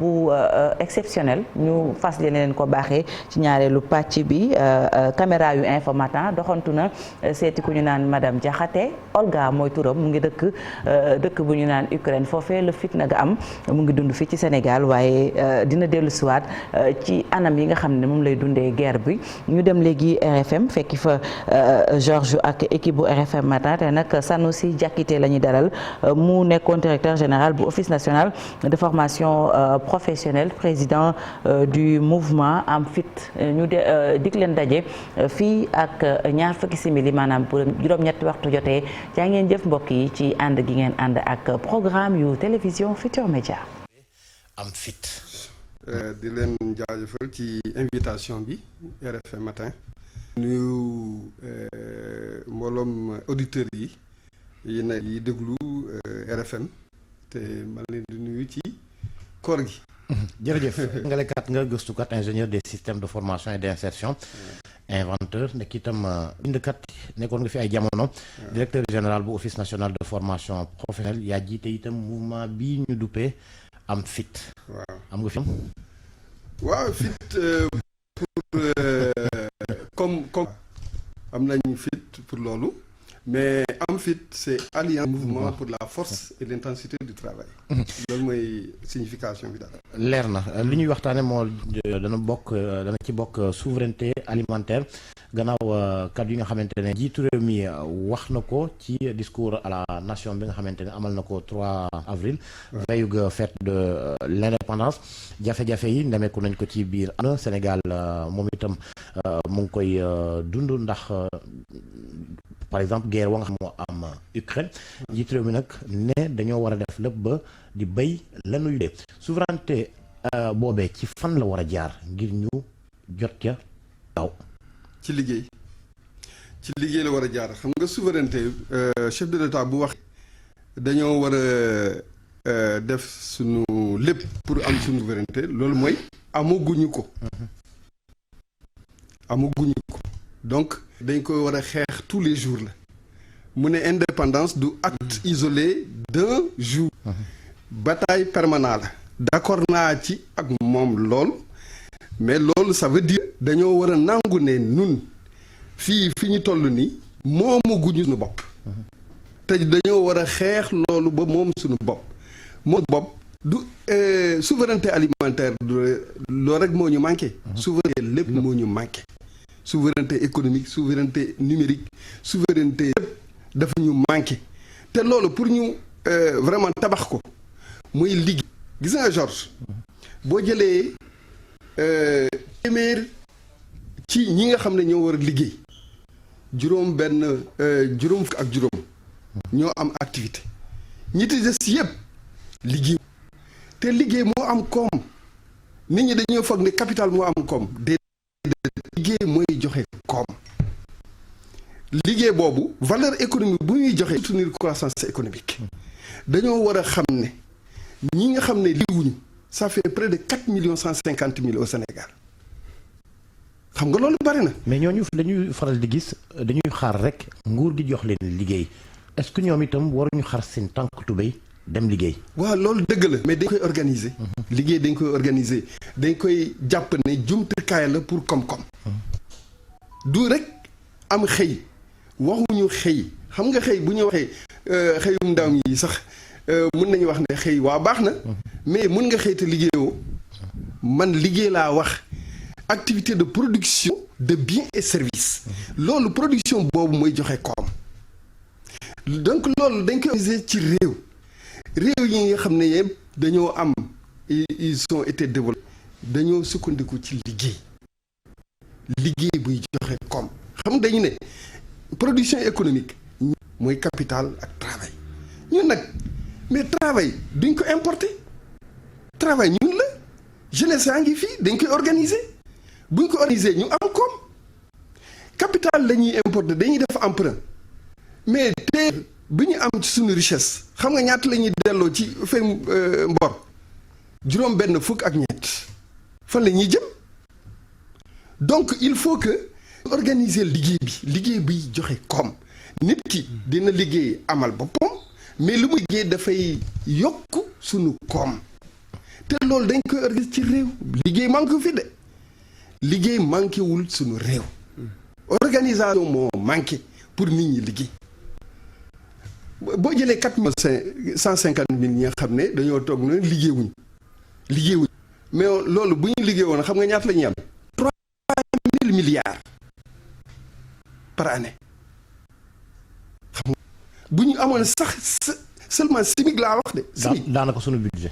bu exceptionnel ñu fas leen ko baaxee ci ñaareelu pàcc bi caméra yu Infos Matin doxantu na seeti ku ñu naan madame Diakhaté Olga mooy turam mu ngi dëkk bu ñu naan Ukraine foofee la fitna ga am mu ngi dund fii ci Sénégal waaye dina dellu siwaat ci anam yi nga xam ne moom lay dundee guerre bi ñu dem léegi RFM fekki fa Georges ak équipe bu RFM Matin te nag Sanoussi Diakité la ñuy dalal mu nekkoon directeur général bu office national de formation professionnelle président du mouvement Am Fit ñu dig leen daje fii ak ñaar fukki simili maanaam bu juróom-ñetti waxtu jotee jaa ngeen jëf mbokk yi ci ànd gi ngeen ànd ak programme yu télévision Futurs Médias. Am Fit. di leen jaajëfal ci invitation bi RFM Matin. nuyu mbooloom auditeurs yi déglu RFM te man leen di nuyu ci koor gi. jërëjëf ngalekat nga gëstukat ingénieur des systèmes de formation et d'insertion inventeur nekk itam bindkat nekkoon nga fi ay jamono directeur général bu office national de formation professionnelle yaa jiite itam mouvement bi ñu duppee Am Fit. waaw am nga fi waaw fit pour comme am nañu fit pour loolu mais Am Fit c'est alliance mouvement pour la force et l'intensité du travail. loolu mooy signification bi daal. leer na li ñuy waxtaane moo dana ci bokk souveraineté alimentaire gannaaw kàddu yi nga xamante ne jiitu réew mi wax na ko ci discours à la nation bi nga xamante ne amal na ko 3 avril veille ga fête de l'indépendance jafe-jafe yi ndemeeku nañ ko ci biir ana Sénégal moom itam mu ngi koy dund ndax par exemple guerre wa nga xam moo am Ukraine jiitu réew mi nag ne dañoo war a def lépp ba di béy lanuy dee souveraineté boobee ci fan la war a jaar ngir ñu jot ca daw ci liggéey la war a jaar xam nga souveraineté chef de l'État bu wax dañoo war a def suñu lépp pour am suñu souveraineté loolu mooy amaguñu ko donc dañ koy war a xeex tous les jours la mu ne indépendance du acte isolé d'un jour bataille permanente la d'accord naa ci ak moom lool mais loolu ça veut dire dañoo war a nangu ne nun fi ñu toll nii moomaguñu suñu bopp te dañoo war a xeex loolu ba moom suñu bopp du souveraineté alimentaire loolu rek moo ñu manqué souveraineté lépp moo ñu manqué souveraineté économique souveraineté numérique souveraineté yëpp dafa ñu manqué te loolu pour ñu vraiment tabax ko muy liggéey gis nga Georges boo jëlee téeméer ci ñi nga xam ne ñoo war a liggéey juróom fukk ak juróom ñoo am activité ñi ci des yëpp liggéey te liggéey moo am koom nit ñi dañoo foog ne capital moo am koom liggéey mooy joxe koom liggéey boobu valeur économique bu ñuy joxe soutenir croissance économique dañoo war a xam ne ñi nga xam ne liggéeyuñu ça fait près de 4,150,000 au Sénégal xam nga loolu bari na. mais ñooñu dañuy faral di gis dañuy xaar rek nguur gi jox leen liggéey est-ce que ñoom itam waruñu xar seen tànk tubéy dem liggéey. waaw loolu dëgg la mais dañ koy organiser. liggéey dañ koy organiser dañ koy jàpp ne jumtukaay la pour koom-koom. du rek am xëy waxuñu xëy xam nga xëy bu ñu waxee xëyum ndaw yi sax mën nañu wax ne xëy waa baax na. mais mën nga xëy te liggéeyoo man liggéey laa wax activité de production de biens et services. loolu production boobu mooy joxe koom. donc loolu dañ koy organiser ci réew yi nga xam ne yëpp dañoo am ils ont été développés dañoo sukkandiku ci liggéey buy joxe koom xam dañu ne production économique mooy capital ak travail ñun nag mais travail duñ ko importer travail ñun la jeunesse yaa ngi fii dañ koy organiser buñ ko organiser ñu am koom capital la ñuy importer dañuy def emprunt mais te bi ñu am ci suñu richesse xam nga ñaata la ñuy delloo ci fay mbor juróom benn fukk ak ñett fan la ñuy jëm donc il faut que organiser liggéey bi joxe koom nit ki dina liggéey amal boppam mais lu mu liggéey dafay yokk suñu koom te loolu dañ koy organiser ci réew liggéey manqué fi de liggéey manqué wul suñu réew organisation moo manqué pour nit ñi liggéey boo jëlee 4,150 millions ñi nga xam ne dañoo toog na liggéeyuñ mais loolu bu ñu liggéey woon xam nga ñaata la ñuy am 3 000 milliards par année xam nga bu ñu amoon sax seulement SMIC laa wax de. SMIC daanaka sunu budget.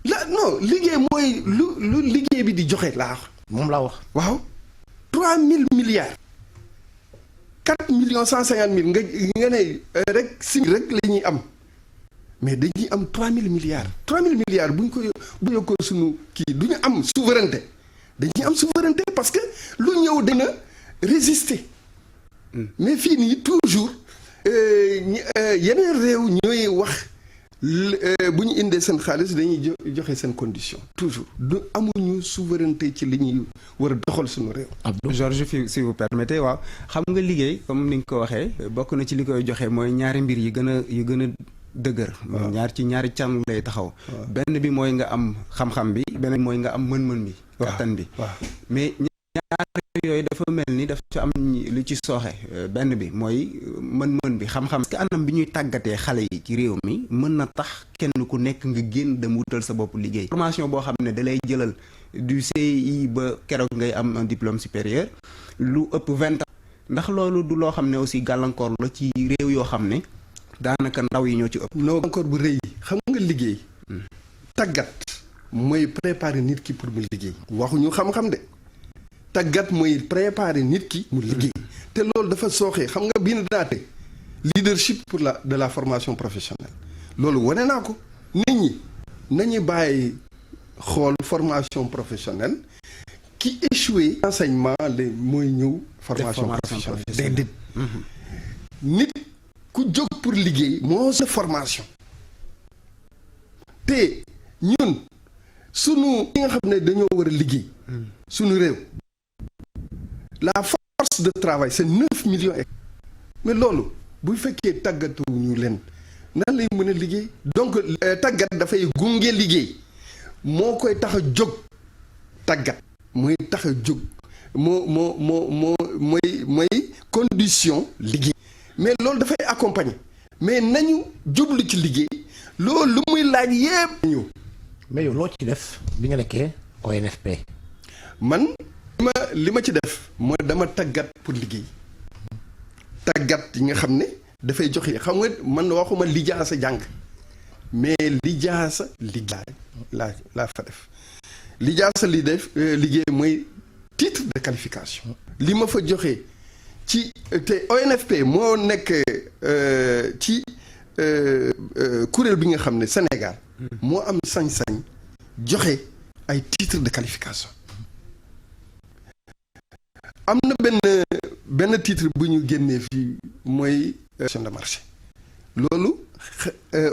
la non liggéey mooy lu liggéey bi di joxe laa wax. moom laa wax. waaw 3 000 milliards 4,150,000 nga ne rek SMIC rek la ñuy am mais dañuy am 3 000 milliards 3 000 milliards bu ñu yokkoo sunu kii du ñu am souveraineté dañuy am souveraineté parce que lu ñëw dina résister mais fii nii toujours yeneen réew ñooy wax bu ñu indee seen xaalis dañuy joxe seen condition toujours du amuñu souveraineté ci li ñuy war a doxal suñu réew. Georges si vous permettez waaw xam nga liggéey comme ni nga ko waxee bokk na ci li koy joxe mooy ñaari mbir yi gën a dëgër. ñaari càmm lay taxaw. benn bi mooy nga am xam-xam bi benn bi mooy nga am mën-mën bi. kattan bi mais ñaari yooyu dafa mel ni dafa am lu ci sooxe benn bi mooy mën-mën bi xam-xam. parce que anam bi ñuy tàggatee xale yi ci réew mi mën na tax kenn ku nekk nga génn dem wutal sa bopp liggéey. formation boo xam ne da lay jëlal du CI ba keroog ngay am un diplôme supérieur lu ëpp 20 ans ndax loolu du loo xam ne aussi gàllankoor la ci réew yoo xam ne daanaka ndaw yi ñoo ci ëpp. non encore bu rëy xam nga liggéey. tàggat mooy préparer nit ki pour mu liggéey. waxuñu xam-xam de. tàggat mooy préparer nit ki mu liggéey te loolu dafa sooxee xam nga bii daate leadership pour de la formation professionnelle loolu wane naa ko nit ñi nañu bàyyi xool formation professionnelle ki échoué enseignement la mooy ñëw formation professionnelle déedéet nit ku jóg pour liggéey moo sa formation te ñun sunu ñi nga xam ne dañoo war a liggéey sunu réew la force de travail c'est 9 millions mais loolu bu fekkee tàggatu ñu leen nan lay mën a liggéey donc tàggat dafay gunge liggéey moo koy tax a jóg tàggat mooy tax a jóg mooy condition liggéey mais loolu dafay accompagner mais nañu jublu ci liggéey loolu lu muy laaj yépp ñëw mais yow loo ci def bi nga nekkee ONFP. man li ma ci def mooy dama tàggat pour liggéey tàggat yi nga xam ne dafay joxe xam nga man waxuma lijaasa jàng mais lijaasa liggéey laa fa def lijaasa li def liggéey mooy titre de qualification li ma fa joxe ci te ONFP moo nekk ci kuréel bi nga xam ne Sénégal moo am sañ-sañ joxe ay titre de qualification am na benn titre bu ñu génnee fii mooy gestion de marché loolu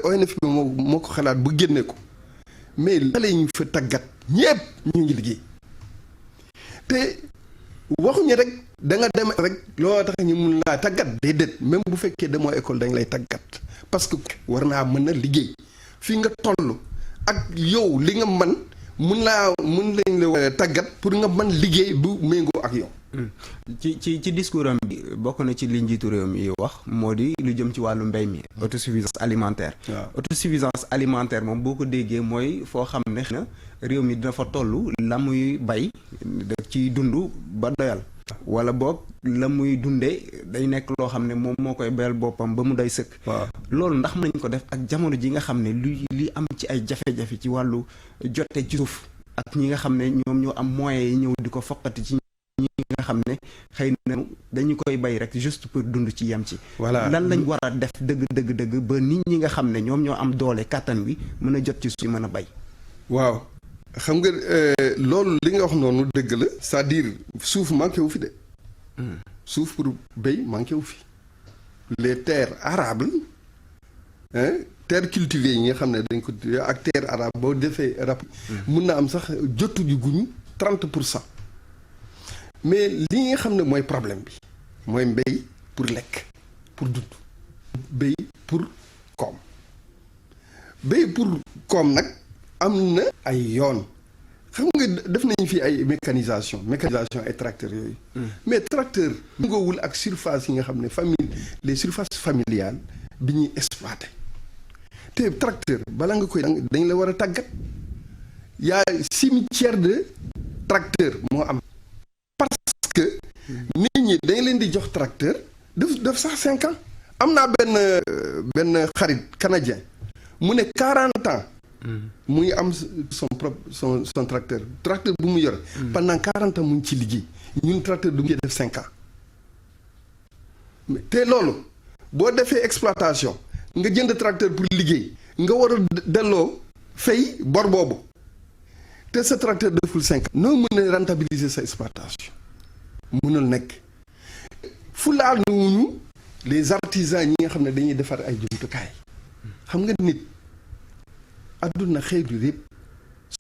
ONFP moo ko xalaat bu génne ko mais xale yi ñu fa tàggat ñépp ñu ngi liggéey te waxuñu rek da nga dem rek loo tax ñu mun laa tàggat déedéet même bu fekkee demoo école dañ lay tàggat parce que war naa mën a liggéey fii nga toll ak yow li nga mun lañ la tàggat pour nga mën liggéey bu méngoo ak yow. ci discours am bi bokk na ci li njiitu réew mi wax moo di lu jëm ci wàllu mbéy mi autosuffisance alimentaire. autosuffisance alimentaire moom boo ko déggee mooy foo xam ne na réew mi dina fa toll la muy bay daf ci dund ba doyal wala boog la muy dundee day nekk loo xam ne moom moo koy bayal boppam ba mu day sëkk. loolu ndax mën nañ ko def ak jamono ji nga xam ne li am ci ay jafe-jafe ci wàllu jote ci suuf ak ñi nga xam ne ñoom ñoo am moyens yi ñëw di ko foqati ci ñi nga xam ne xëy na dañu koy bay rek juste pour dund ci yem ci. voilà lan lañ war a def dëgg ba nit ñi nga xam ne ñoom ñoo am doole kàttan bi mën a jot ci suuf mën a bay. waaw xam nga loolu li nga wax noonu dëgg la c'est-à-dire suuf manqué wu fi de. suuf pour béy manqué wu fi. les terres arables terres cultivées yi nga xam ne dañ ko ak terre arable boo defee rap mun na am sax jotu ju guñu 30%. mais li nga xam ne mooy problème bi mooy mbéy pour lekk pour dund béy pour koom béy pour koom nag am na ay yoon xam nga def nañu fi ay mécanisation ay tracteurs yooyu mais tracteur ngoowul ak surface yi nga xam ne les surfaces familiales bi ñuy exploité te tracteur bala nga koy dañ la war a tàggat yaa cimetière de tracteur moo am parce que nit ñi dañ leen di jox tracteur def sax 5 ans am naa benn xarit canadien mu ne 40 ans muy am son tracteur bu mu yore pendant 40 ans mu ngi ci liggéey ñun tracteur du mu def 5 ans te loolu boo defee exploitation nga jënd tracteur pour liggéey nga war a delloo fay bor boobu te sa tracteur deful 5 ans noo mën a rentabiliser sa exploitation mënul nekk fu laal nuwuñu les artisans ñi nga xam ne dañuy defar ay jumtukaay xam nga nit àdduna xëy bi yëpp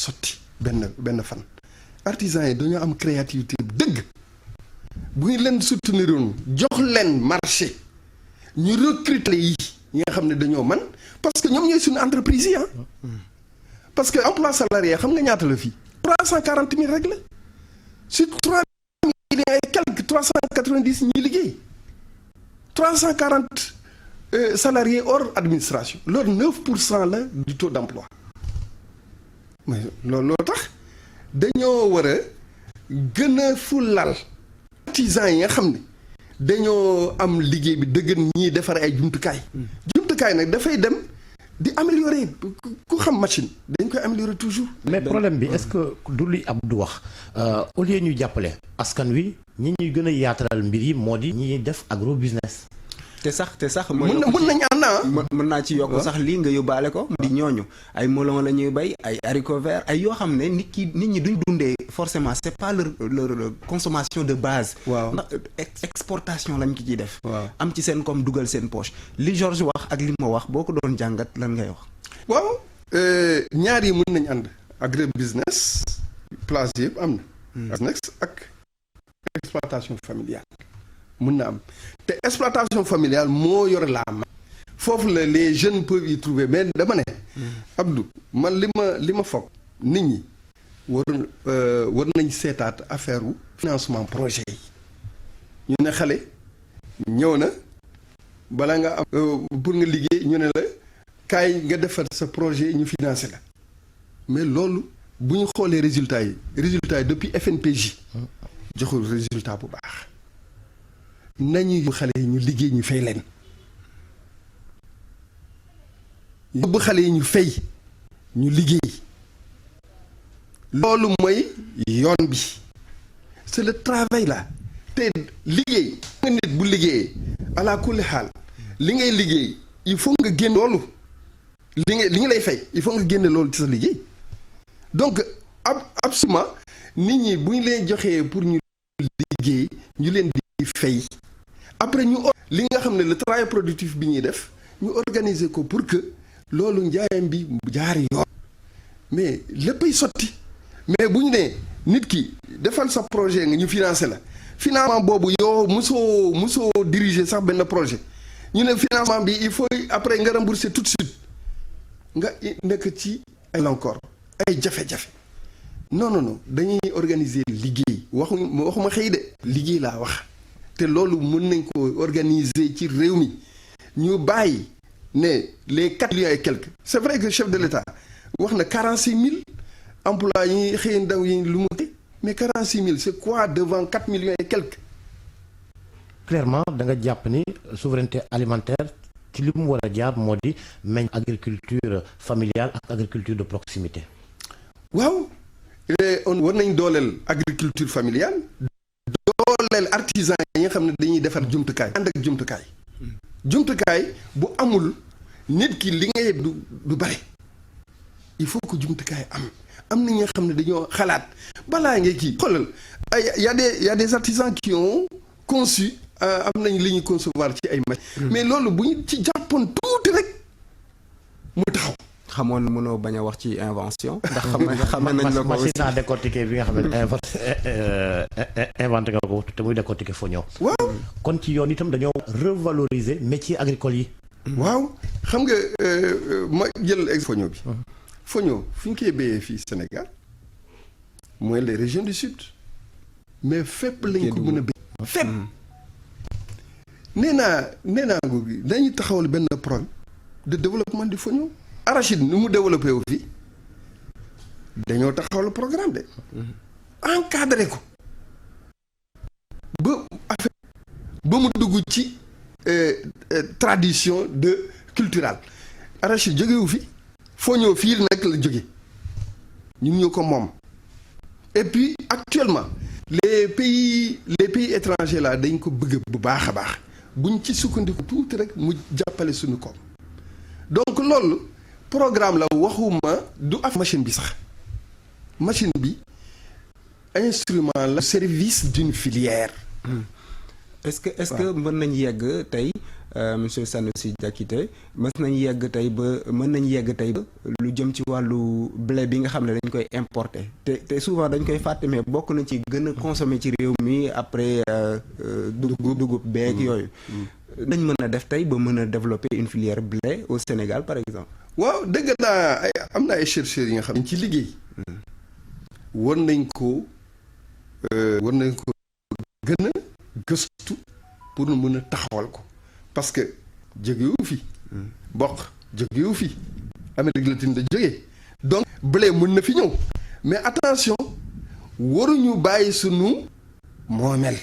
sotti benn fan artisans yi dañoo am créativité dëgg bu ñu leen souteniroon jox leen marché ñu recruter yi ñi nga xam ne dañoo man parce que ñoom ñooy suñu entreprise yi parce que emploi salarié xam nga ñaata la fii 340 000 rek la sur 3 millions et quelques 390 ñi liggéey 340 salariés hors administration loolu 9% la du taux d'emploi mais loolu tax dañoo war a gën a fulal artisans yi nga xam ne dañoo am liggéey bi dëgg ñiy defar ay jumtukaay nag dafay dem di améliorer ku xam machine dañ koy améliorer toujours. mais problème bi est-ce que du li Abdou wax au lieu ñu jàppale askan wi ñi ñuy gën a yaatalal mbir yi moo di ñi def agro business. te sax mën nañu ànd mën naa ci yokk sax lii nga yóbbaale ko di ñooñu ay melon la ñuy bay ay haricots verts ay yoo xam ne nit ñi duñ dundee forcément c'est pas leur consommation de base. waaw ndax exportation lañ ki ciy def. waaw am ci seen comme dugal seen poche li Georges wax ak li ma wax boo ko doon jàngat lan ngay wax. waaw ñaar yi mën nañu ànd agro business place yëpp am na. business ak exploitation familiale. mën na am te exploitation familiale moo yor la main foofu la les jeunes peuvent y trouver mais dama ne Abdou man li ma foog nit ñi war nañ seetaat affaire u financement projet yi ñu ne xale ñëw na bala nga am pour nga liggéey ñu ne la kaay nga defar sa projet ñu financé la mais loolu bu ñu xoolee résultats yi depuis FNPJ joxul résultat bu baax nañu yóbbu xale yi ñu liggéey ñu fay leen yóbbu xale yi ñu fay ñu liggéey loolu mooy yoon bi c'est le travail là te liggéey nga nit bu liggéeyee ala kulli xaal li ngay liggéey il faut nga génn loolu li nga lay fay il faut nga génne loolu ci sa liggéey donc absolument nit ñi bu ñu leen joxee pour ñu liggéey ñu leen di fay après ñu li nga xam ne le travail productif bi ñuy def ñu organiser ko pour que loolu njaayam bi jaar yoon mais léppay sotti mais bu ñu nee nit ki defal sa projet nga ñu financé la financement boobu yow musoo diriger sax benn projet ñu ne financement bi il faut après nga rembourser tout de suite nga nekk ci ay encore ay jafe-jafe non dañuy organiser liggéey waxuma xëy de liggéey laa wax te loolu mën nañ ko organiser ci réew mi ñu bàyyi ne les 4 millions et quelques c'est vrai que chef de l'État wax na 46 000 emplois yi xëy ndaw yi lu mu mais 46 000 c'est quoi devant 4 millions et quelques. clairement da nga jàpp ni souveraineté alimentaire ci li mu war a jaar moo di meññ agriculture familiale ak agriculture de proximité. waaw on war nañ dooleel agriculture familiale dooleel artisan yi nga xam ne dañuy defar jumtukaay ànd ak jumtukaay bu amul nit ki li ngay du bare il faut que jumtukaay am na ñi nga xam ne dañoo xalaat balaa ngay kii xoolal y a des artisans qui ont conçu am nañ li ñuy concevoir ci ay machines mais loolu bu ñu ci jàppoon tuuti rek mu taxaw. xamoon mënoo bañ a wax ci invention. ndax xam nañ la ko machine à décortiquer bi nga xam ne inventé nga ko te muy décortiquer foño. waaw kon ci yoon itam dañoo revaloriser métier agricole yi. waaw xam nga ma jël foño bi. foño fi ñu koy béyee fii Sénégal mooy les régions du sud mais fépp lañ ko mën a béy fépp nee naa googu dañuy taxawal benn programme de développement du foño arachide ni mu développé wu fii dañoo taxawal programme de encadré ko ba affaire ba mu dugg ci tradition de culturelle arachide jógewu fi foño fii nag la jóge ñun ñoo ko moom et puis actuellement les pays étrangers là dañ ko bëgg bu baax a baax buñ ci sukkandiku tuuti rek mu jàppale suñu koom donc loolu programme la waxuma du af machine bi sax machine bi instrument la service d'une filière. est-ce que mën nañ yegg tey monsieur Sanoussi Diakité mën nañ yegg tey ba lu jëm ci wàllu blé bi nga xam ne dañ koy importer te souvent dañ koy fàtte mais bokk na ci gën a consommer ci réew mi après dugub beeg yooyu dañ mën a def tey ba mën a développer une filière blé au Sénégal par exemple. waaw dëgg naa am na ay chercheurs yi nga xam ne ci liggéey war nañ ko gën a gëstu pour nu mën a taxawal ko parce que jógewu fi bokk jógewu fi Amérique latine da jógee donc blé mën na fi ñëw mais attention waruñu bàyyi sunu moomeel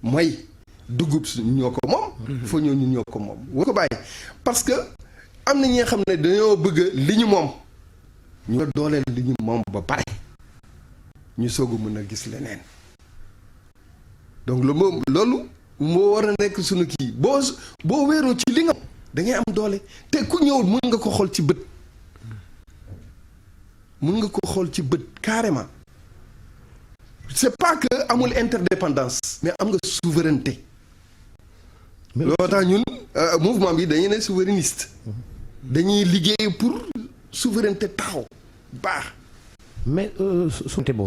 mooy dugub suñu ñoo ko moom foo ñëw ñun ñoo ko moom war ko bàyyi parce que am na ñi nga xam ne dañoo bëgg li ñu moom ñu dooleel li ñu moom ba pare ñu soog a mën a gis leneen donc loolu moo war a nekk sunu kii boo wéeroo ci li nga da ngay am doole te ku ñëw mën nga ko xool ci bët carrément c'est pas que amul interdépendance mais am nga souveraineté loolu tax ñun mouvement bi dañuy ne souverainiste dañuy liggéey pour souveraineté taxaw baax mais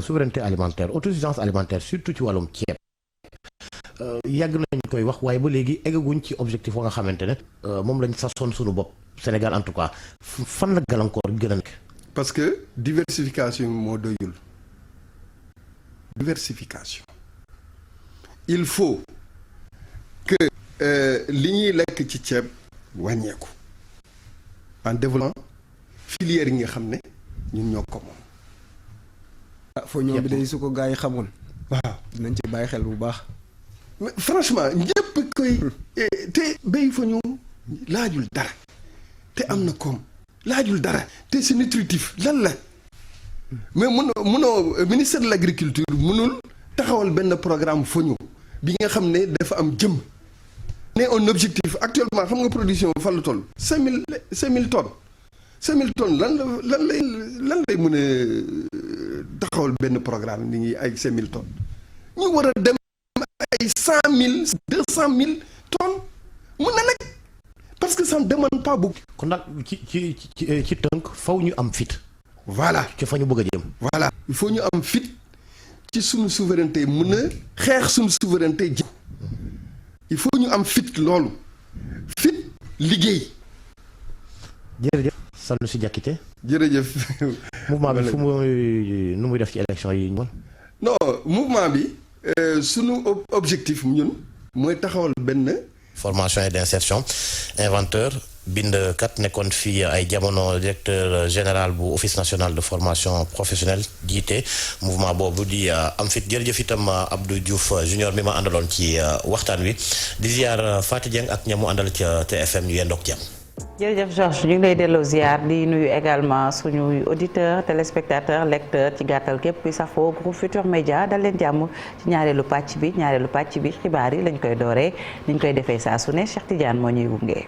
souveraineté alimentaire autosuffisance alimentaire surtout ci wàllum ceeb yàgg nañu koy wax waaye ba léegi eggaguñ ci objectif wa nga xamante ne moom lañ sasoon suñu bopp Sénégal en tout cas fan la gàllankoor gën a nekk. parce que diversification moo doyul diversification il faut que li ñuy lekk ci ceeb wàññeeku en développant filière yi nga xam ne ñun ñoo ko moom. foo ñoom bi day su ko gaa yi xamoon. waaw dinañ ci bàyyi xel bu baax. mais franchement ñëpp koy te béy fa ñu laajul dara te am na koom laajul dara te c'est nutritif lan la mais munoo ministère de l'agriculture munul taxawal benn programme foñu bi nga xam ne dafa am jëm ne un objectif actuellement xam nga production fan la toll 5000 tonnes lan lay mën a taxawal benn programme ni ngi ay 5000 tonnes ñu war a dem ay 100 000 200 000 tonnes mun na nekk parce que ça ne demande pas beaucoup. kon nag ci tënk faw ñu am fit. voilà ci fa ñu bëgg a jëm. voilà il faut ñu am fit ci suñu souveraineté mun a xeex suñu souveraineté ji il faut ñu am fit loolu fit liggéey. jërëjëf Sanoussi Diakité. jërëjëf. mouvement bi nu muy def ci élection yi ñun. non mouvement bi sunu objectif ñun mooy taxawal benn. formation et d'insertion inventeur bindkat nekkoon fii ay jamono directeur général bu office national de formation professionnelle jiite mouvement boobu di am fit jërëjëf itam Abdou Diouf junior mi ma àndaloon ci waxtaan wi di ziar Fatou Dieng ak ñamu àndal ca TFM ñu yendoog jàmm. jërëjëf Georges ñu ngi lay delloo ziar di nuyu également suñuy auditeurs téléspectateurs lecteurs ci gàttal képp kuy safoo groupe Futurs Médias dal leen jàmm ci ñaareelu pàcc bi xibaar yi lañ koy dooree niñ koy defee saa su ne Cheikh Tidiane moo ñuy gunge.